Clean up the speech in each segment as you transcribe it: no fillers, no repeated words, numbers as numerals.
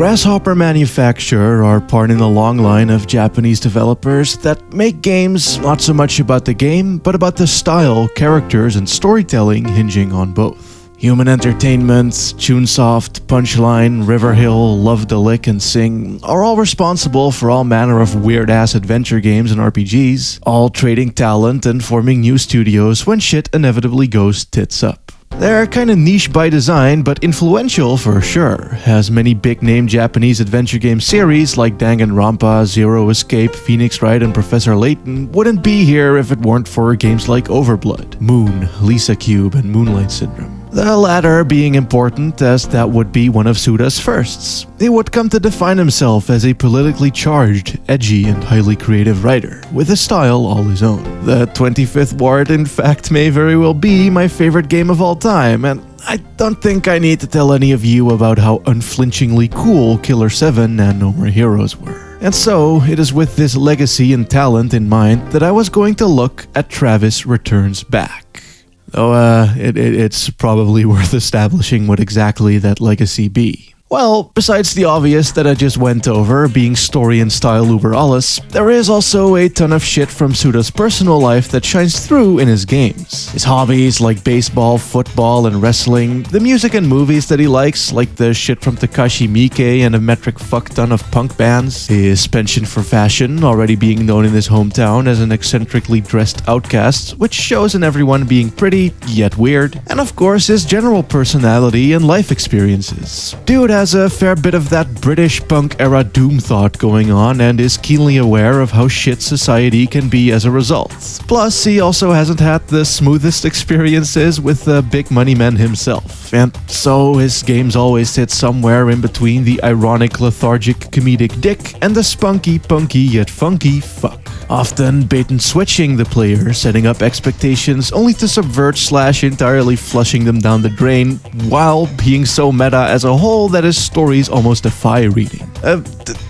Grasshopper Manufacture are part in a long line of Japanese developers that make games not so much about the game, but about the style, characters, and storytelling hinging on both. Human Entertainment, Tunesoft, Punchline, Riverhill, Love the Lick, and Sing are all responsible for all manner of weird-ass adventure games and RPGs, all trading talent and forming new studios when shit inevitably goes tits up. They're kinda niche by design, but influential for sure, as many big-name Japanese adventure game series like Danganronpa, Zero Escape, Phoenix Wright, and Professor Layton wouldn't be here if it weren't for games like Overblood, Moon, Lisa Cube, and Moonlight Syndrome. The latter being important as that would be one of Suda's firsts. He would come to define himself as a politically charged, edgy, and highly creative writer, with a style all his own. The 25th Ward, in fact, may very well be my favorite game of all time, and I don't think I need to tell any of you about how unflinchingly cool Killer 7 and No More Heroes were. And so, it is with this legacy and talent in mind that I was going to look at Travis Returns Back. Though, it's probably worth establishing what exactly that legacy be. Well, besides the obvious that I just went over, being story and style uber alles, there is also a ton of shit from Suda's personal life that shines through in his games. His hobbies like baseball, football, and wrestling, the music and movies that he likes, like the shit from Takashi Miike and a metric fuck ton of punk bands, his penchant for fashion, already being known in his hometown as an eccentrically dressed outcast, which shows in everyone being pretty, yet weird, and of course his general personality and life experiences. Dude has a fair bit of that British punk era doom thought going on and is keenly aware of how shit society can be as a result. Plus, he also hasn't had the smoothest experiences with the big money man himself, and so his games always sit somewhere in between the ironic, lethargic, comedic dick and the spunky, punky, yet funky fuck. Often bait-and-switching the player, setting up expectations only to subvert/entirely flushing them down the drain, while being so meta as a whole that his stories almost defy reading.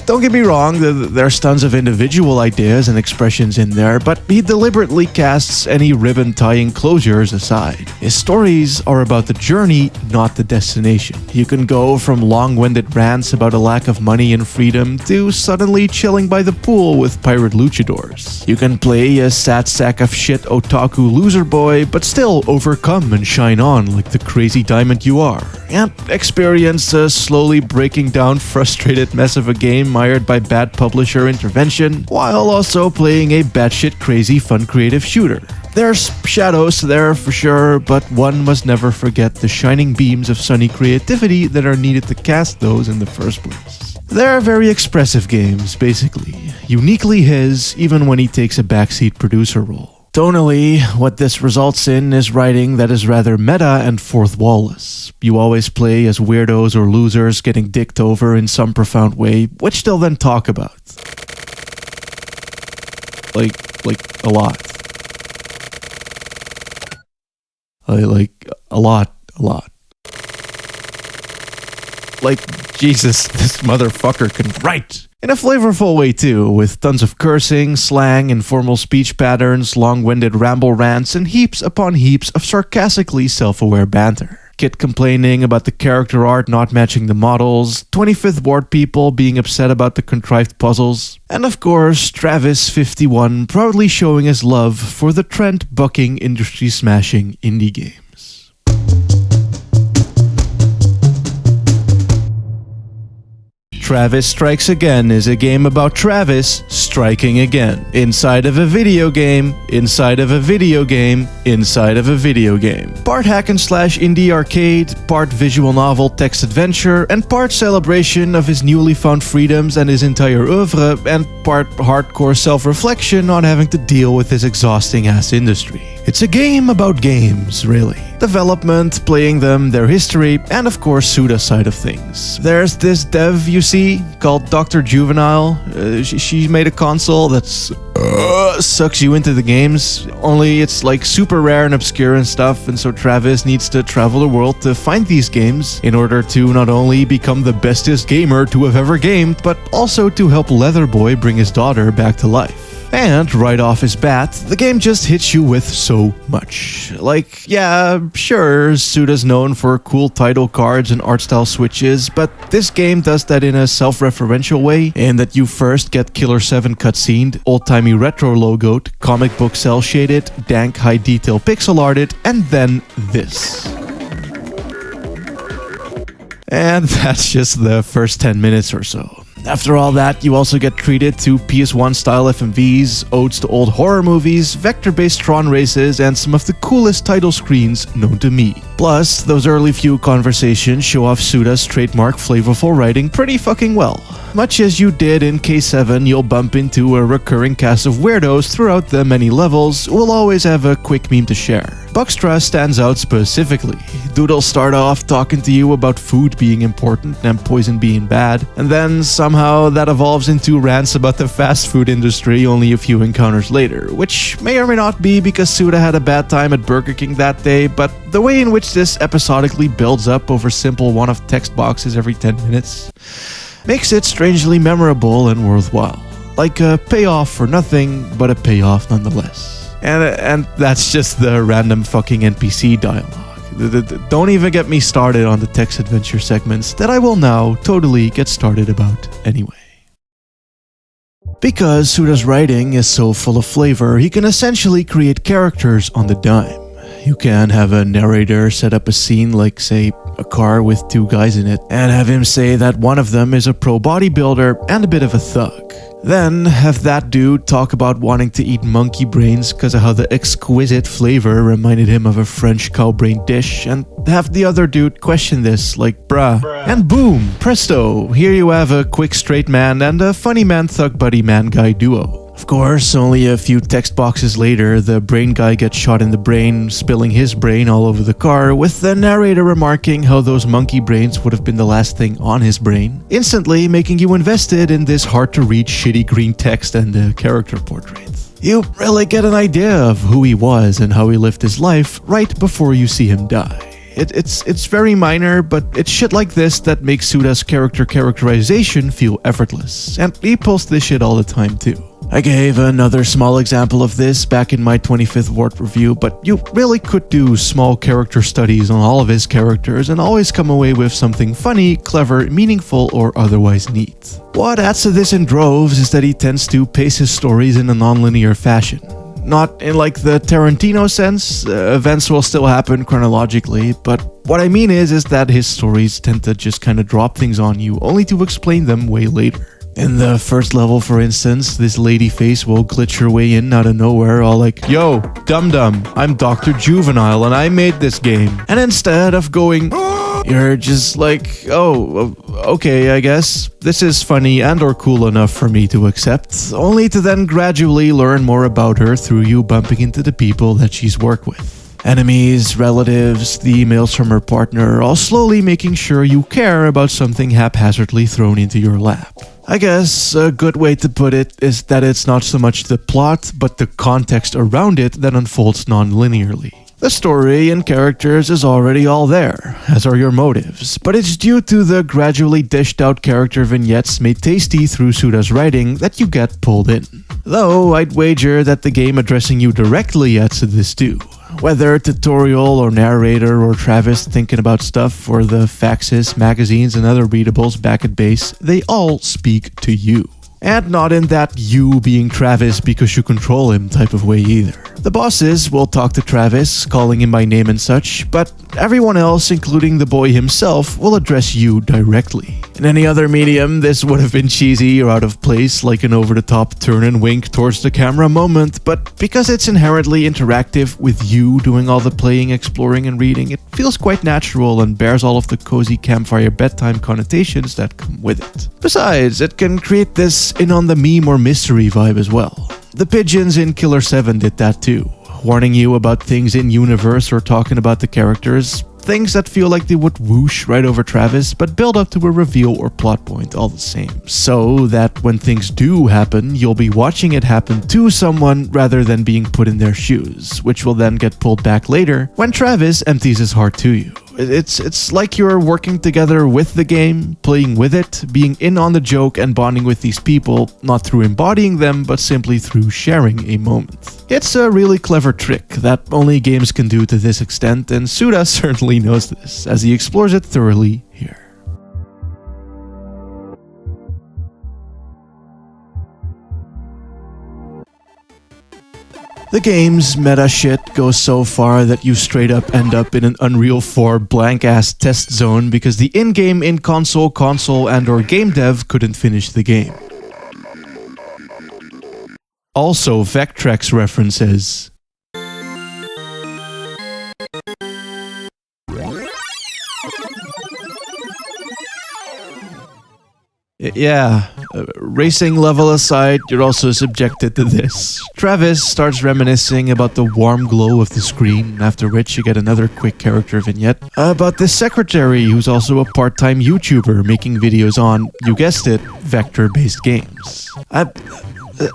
Don't get me wrong, there's tons of individual ideas and expressions in there, but he deliberately casts any ribbon-tying closures aside. His stories are about the journey, not the destination. You can go from long-winded rants about a lack of money and freedom to suddenly chilling by the pool with pirate luchadors. You can play a sad sack of shit otaku loser boy, but still overcome and shine on like the crazy diamond you are, and experience a slowly breaking down frustrated mess of a game mired by bad publisher intervention, while also playing a batshit crazy fun creative shooter. There's shadows there for sure, but one must never forget the shining beams of sunny creativity that are needed to cast those in the first place. They're very expressive games, basically. Uniquely his, even when he takes a backseat producer role. Tonally, what this results in is writing that is rather meta and fourth wall-less. You always play as weirdos or losers getting dicked over in some profound way, which they'll then talk about. Like a lot. A lot. Like, Jesus, this motherfucker can write! In a flavorful way too, with tons of cursing, slang, informal speech patterns, long-winded ramble rants, and heaps upon heaps of sarcastically self-aware banter. Kit complaining about the character art not matching the models, 25th Ward people being upset about the contrived puzzles, and of course, Travis 51 proudly showing his love for the trend-bucking, industry-smashing indie games. Travis Strikes Again is a game about Travis striking again. Inside of a video game, inside of a video game, inside of a video game. Part hack and slash indie arcade, part visual novel text adventure, and part celebration of his newly found freedoms and his entire oeuvre, and part hardcore self-reflection on having to deal with his exhausting ass industry. It's a game about games, really. Development, playing them, their history, and of course Suda's side of things. There's this dev you see called Dr. Juvenile. She made a console that's sucks you into the games, only it's like super rare and obscure and stuff, and so Travis needs to travel the world to find these games in order to not only become the bestest gamer to have ever gamed, but also to help Leatherboy bring his daughter back to life. And right off his bat, the game just hits you with so much. Like, yeah, sure, Suda's known for cool title cards and art style switches, but this game does that in a self-referential way, in that you first get Killer 7 cutscened, old-timey retro logoed, comic book cel-shaded, dank high-detail pixel arted, and then this. And that's just the first 10 minutes or so. After all that, you also get treated to PS1-style FMVs, odes to old horror movies, vector-based Tron races, and some of the coolest title screens known to me. Plus, those early few conversations show off Suda's trademark flavorful writing pretty fucking well. Much as you did in K7, you'll bump into a recurring cast of weirdos throughout the many levels who will always have a quick meme to share. Buckstra stands out specifically. Dude'll start off talking to you about food being important and poison being bad, and then somehow that evolves into rants about the fast food industry only a few encounters later, which may or may not be because Suda had a bad time at Burger King that day, but the way in which this episodically builds up over simple one-off text boxes every 10 minutes makes it strangely memorable and worthwhile. Like a payoff for nothing, but a payoff nonetheless. And that's just the random fucking NPC dialogue. Don't even get me started on the text adventure segments that I will now totally get started about anyway. Because Suda's writing is so full of flavor, he can essentially create characters on the dime. You can have a narrator set up a scene like, say, a car with two guys in it, and have him say that one of them is a pro bodybuilder and a bit of a thug. Then have that dude talk about wanting to eat monkey brains because of how the exquisite flavor reminded him of a French cow brain dish, and have the other dude question this like, bruh. And boom, presto, here you have a quick straight man and a funny man thug buddy man guy duo. Of course, only a few text boxes later, the brain guy gets shot in the brain, spilling his brain all over the car, with the narrator remarking how those monkey brains would have been the last thing on his brain, instantly making you invested in this hard-to-read shitty green text and the character portrait. You really get an idea of who he was and how he lived his life right before you see him die. It's very minor, but it's shit like this that makes Suda's characterization feel effortless, and he pulls this shit all the time too. I gave another small example of this back in my 25th Ward review, but you really could do small character studies on all of his characters and always come away with something funny, clever, meaningful, or otherwise neat. What adds to this in droves is that he tends to pace his stories in a non-linear fashion. Not in like the Tarantino sense, events will still happen chronologically, but what I mean is that his stories tend to just kind of drop things on you, only to explain them way later. In the first level, for instance, this lady face will glitch her way in out of nowhere, all like, "Yo, dum-dum, I'm Dr. Juvenile and I made this game." And instead of going, you're just like, "Oh, okay, I guess. This is funny and or cool enough for me to accept," only to then gradually learn more about her through you bumping into the people that she's worked with. Enemies, relatives, the emails from her partner, all slowly making sure you care about something haphazardly thrown into your lap. I guess a good way to put it is that it's not so much the plot, but the context around it that unfolds non-linearly. The story and characters is already all there, as are your motives, but it's due to the gradually dished out character vignettes made tasty through Suda's writing that you get pulled in. Though I'd wager that the game addressing you directly adds to this too. Whether tutorial or narrator or Travis thinking about stuff for the faxes, magazines, and other readables back at base, they all speak to you. And not in that you being Travis because you control him type of way either. The bosses will talk to Travis, calling him by name and such, but everyone else, including the boy himself, will address you directly. In any other medium, this would have been cheesy or out of place, like an over-the-top turn and wink towards the camera moment, but because it's inherently interactive with you doing all the playing, exploring, and reading, it feels quite natural and bears all of the cozy campfire bedtime connotations that come with it. Besides, it can create this in-on-the-meme or mystery vibe as well. The pigeons in Killer 7 did that too, warning you about things in universe or talking about the characters, things that feel like they would whoosh right over Travis but build up to a reveal or plot point all the same. So that when things do happen, you'll be watching it happen to someone rather than being put in their shoes, which will then get pulled back later when Travis empties his heart to you. It's like you're working together with the game, playing with it, being in on the joke and bonding with these people, not through embodying them, but simply through sharing a moment. It's a really clever trick that only games can do to this extent, and Suda certainly knows this, as he explores it thoroughly here. The game's meta shit goes so far that you straight up end up in an Unreal 4 blank-ass test zone because the in-game, console, and/or game dev couldn't finish the game. Also, Vectrex references. Yeah, racing level aside, you're also subjected to this. Travis starts reminiscing about the warm glow of the screen, after which you get another quick character vignette about this secretary who's also a part-time YouTuber making videos on, you guessed it, vector-based games.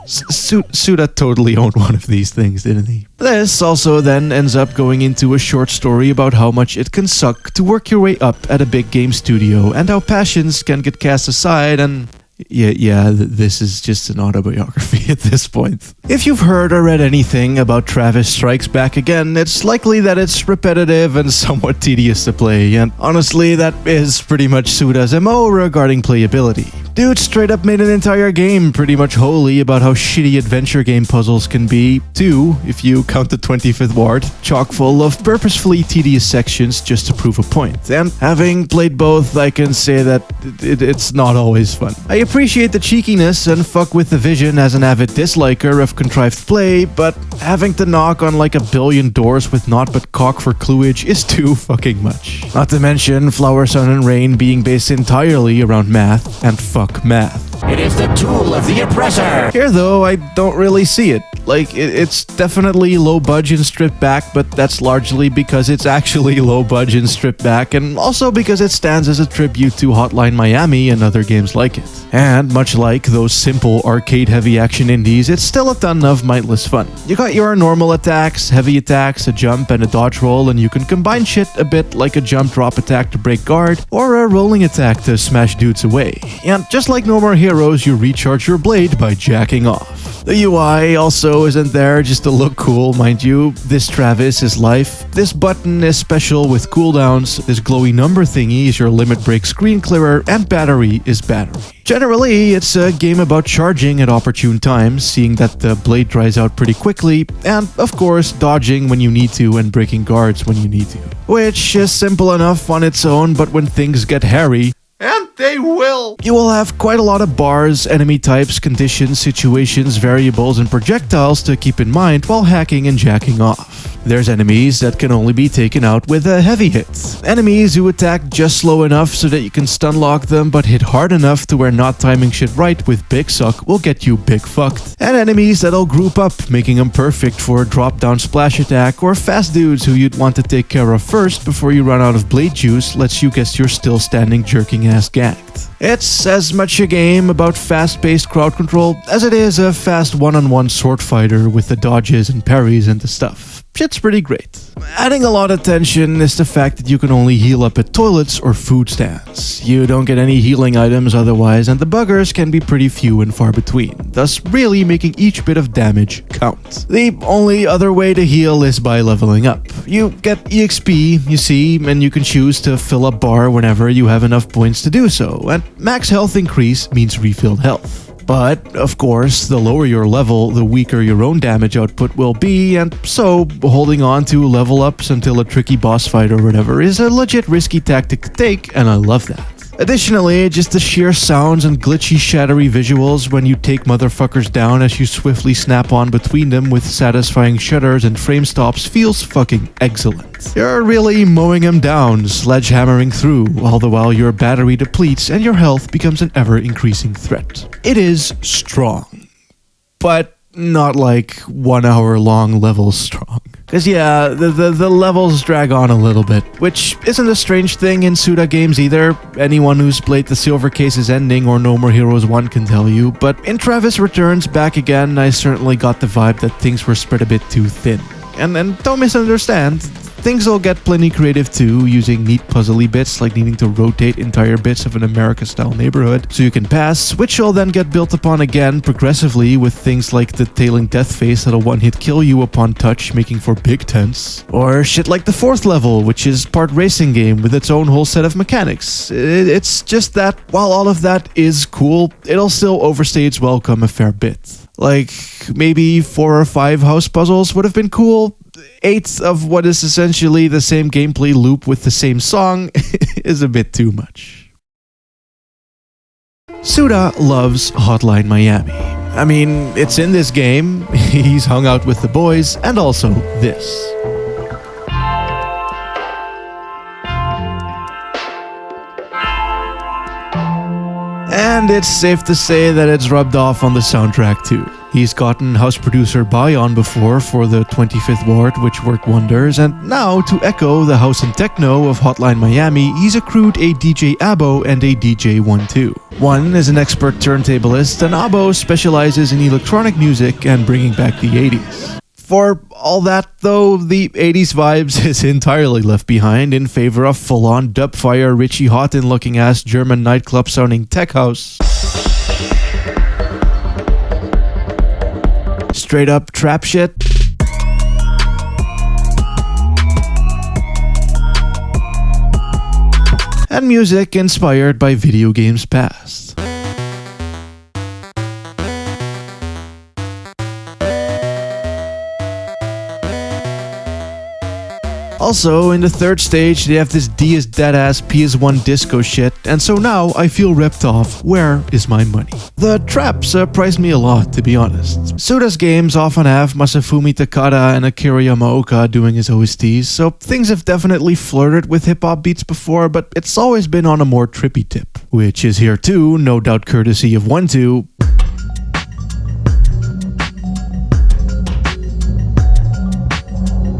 Suda totally owned one of these things, didn't he? This also then ends up going into a short story about how much it can suck to work your way up at a big game studio and how passions can get cast aside and... this is just an autobiography at this point. If you've heard or read anything about Travis Strikes Back Again, it's likely that it's repetitive and somewhat tedious to play, and honestly, that is pretty much Suda's MO regarding playability. Dude straight up made an entire game pretty much wholly about how shitty adventure game puzzles can be, too, if you count the 25th ward, chock full of purposefully tedious sections just to prove a point. And having played both, I can say that it's not always fun. I appreciate the cheekiness and fuck with the vision as an avid disliker of contrived play, but having to knock on like a billion doors with naught but cock for cluage is too fucking much. Not to mention Flower, Sun, and Rain being based entirely around math, and fuck math. It is the tool of the oppressor! Here though, I don't really see it. Like, it's definitely low budget and stripped back, but that's largely because it's actually low budget and stripped back, and also because it stands as a tribute to Hotline Miami and other games like it. And much like those simple arcade-heavy action indies, it's still a ton of mindless fun. You got your normal attacks, heavy attacks, a jump, and a dodge roll, and you can combine shit a bit like a jump-drop attack to break guard, or a rolling attack to smash dudes away. And just like No More Heroes, you recharge your blade by jacking off. The UI also isn't there just to look cool, mind you. This Travis is life. This button is special with cooldowns. This glowy number thingy is your limit break screen clearer, and battery is battery. Generally, it's a game about charging at opportune times, seeing that the blade dries out pretty quickly, and of course, dodging when you need to and breaking guards when you need to. Which is simple enough on its own, but when things get hairy, and they will, you will have quite a lot of bars, enemy types, conditions, situations, variables, and projectiles to keep in mind while hacking and jacking off. There's enemies that can only be taken out with a heavy hit. Enemies who attack just slow enough so that you can stun lock them, but hit hard enough to where not timing shit right with Big Suck will get you big fucked. And enemies that'll group up, making them perfect for a drop-down splash attack, or fast dudes who you'd want to take care of first before you run out of blade juice lets you guess you're still standing jerking ass ganked. It's as much a game about fast-paced crowd control as it is a fast one-on-one sword fighter with the dodges and parries and the stuff. Shit's pretty great. Adding a lot of tension is the fact that you can only heal up at toilets or food stands. You don't get any healing items otherwise, and the buggers can be pretty few and far between, thus really making each bit of damage count. The only other way to heal is by leveling up. You get EXP, you see, and you can choose to fill up bar whenever you have enough points to do so, and max health increase means refilled health. But, of course, the lower your level, the weaker your own damage output will be, and so holding on to level ups until a tricky boss fight or whatever is a legit risky tactic to take, and I love that. Additionally, just the sheer sounds and glitchy, shattery visuals when you take motherfuckers down as you swiftly snap on between them with satisfying shudders and frame stops feels fucking excellent. You're really mowing them down, sledgehammering through, all the while your battery depletes and your health becomes an ever-increasing threat. It is strong, but not like 1 hour long levels strong. Cause yeah, the levels drag on a little bit, which isn't a strange thing in Suda games either. Anyone who's played the Silver Cases ending or No More Heroes 1 can tell you, but in Travis Returns Back Again, I certainly got the vibe that things were spread a bit too thin. And don't misunderstand, things will get plenty creative too, using neat puzzly bits like needing to rotate entire bits of an America-style neighborhood so you can pass, which will then get built upon again progressively with things like the tailing death face that'll one-hit kill you upon touch, making for big tents. Or shit like the 4th level, which is part racing game with its own whole set of mechanics. It's just that, while all of that is cool, it'll still overstay its welcome a fair bit. Like, maybe 4 or 5 house puzzles would have been cool. 8 of what is essentially the same gameplay loop with the same song is a bit too much. Suda loves Hotline Miami. I mean, it's in this game, he's hung out with the boys, and also this. And it's safe to say that it's rubbed off on the soundtrack too. He's gotten house producer Bayon before for the 25th Ward, which worked wonders, and now to echo the house and techno of Hotline Miami, he's accrued a DJ Abo and a DJ 1-2. One is an expert turntablist, and Abo specializes in electronic music and bringing back the 80s. For all that, though, the 80s vibes is entirely left behind in favor of full-on dubfire Richie Houghton-looking ass German nightclub-sounding tech house. Straight up trap shit. And music inspired by video games past. Also, in the 3rd stage, they have this D is dead-ass PS1 disco shit, and so now I feel ripped off. Where is my money? The trap surprised me a lot, to be honest. Suda's games often have Masafumi Takada and Akira Yamaoka doing his OSTs, so things have definitely flirted with hip-hop beats before, but it's always been on a more trippy tip. Which is here too, no doubt courtesy of 1-2.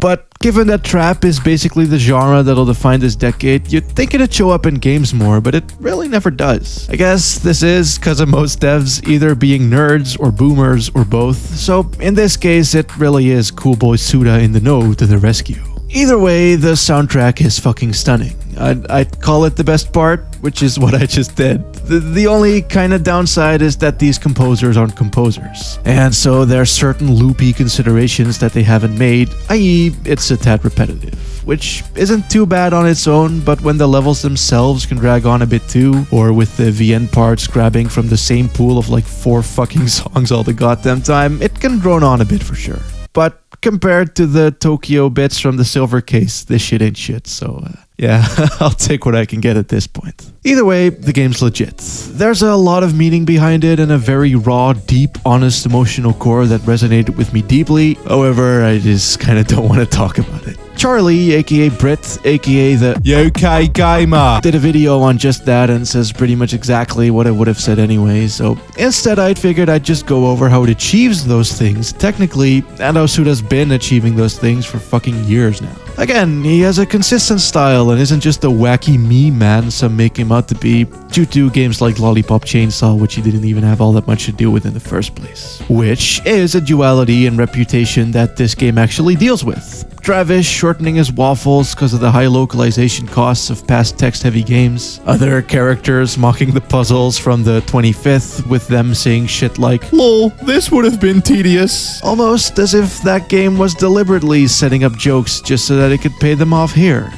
But given that trap is basically the genre that'll define this decade, you'd think it'd show up in games more, but it really never does. I guess this is because of most devs either being nerds or boomers or both, so in this case it really is Cool Boy Suda in the know to the rescue. Either way, the soundtrack is fucking stunning. I'd call it the best part, which is what I just did. The only kind of downside is that these composers aren't composers. And so there are certain loopy considerations that they haven't made, i.e. it's a tad repetitive. Which isn't too bad on its own, but when the levels themselves can drag on a bit too, or with the VN parts grabbing from the same pool of like 4 fucking songs all the goddamn time, it can drone on a bit for sure. But compared to the Tokyo bits from the silver case, this shit ain't shit, so yeah, I'll take what I can get at this point. Either way, the game's legit. There's a lot of meaning behind it and a very raw, deep, honest, emotional core that resonated with me deeply. However, I just kinda don't want to talk about it. Charlie, aka Brit, aka the UK Gamer, did a video on just that and says pretty much exactly what I would have said anyway, so instead I figured I'd just go over how it achieves those things technically, and how Suda's been achieving those things for fucking years now. Again, he has a consistent style and isn't just a wacky meme man some make him out to be, due to games like Lollipop Chainsaw, which he didn't even have all that much to do with in the first place. Which is a duality and reputation that this game actually deals with. Travis shortening his waffles because of the high localization costs of past text-heavy games. Other characters mocking the puzzles from the 25th with them saying shit like, "Lol, this would have been tedious." Almost as if that game was deliberately setting up jokes just so that it could pay them off here.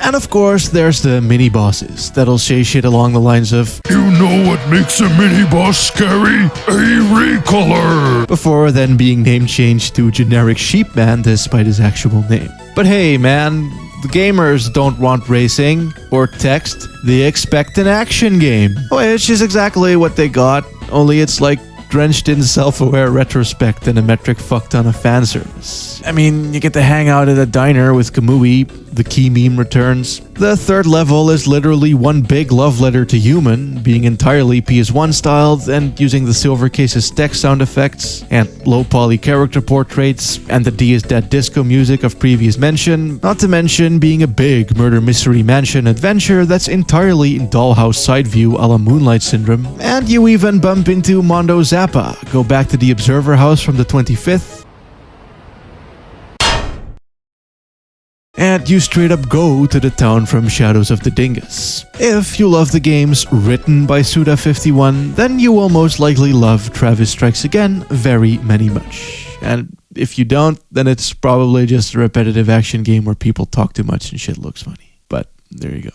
And of course, there's the mini-bosses that'll say shit along the lines of, "You know what makes a mini-boss scary? A recolor!" before then being name changed to generic Sheepman despite his actual name. But hey man, the gamers don't want racing or text, they expect an action game. Which is exactly what they got, only it's like drenched in self-aware retrospect and a metric fuck ton of fan service. I mean, you get to hang out at a diner with Kamui, the key meme returns. The 3rd level is literally one big love letter to human, being entirely PS1 styled and using the silver case's text sound effects and low poly character portraits and the D is Dead disco music of previous mention, not to mention being a big murder mystery mansion adventure that's entirely in dollhouse side view a la Moonlight Syndrome. And you even bump into Mondo Zappa, go back to the Observer House from the 25th, and you straight up go to the town from Shadows of the Dingus. If you love the games written by Suda51, then you will most likely love Travis Strikes Again very much. And if you don't, then it's probably just a repetitive action game where people talk too much and shit looks funny. But there you go.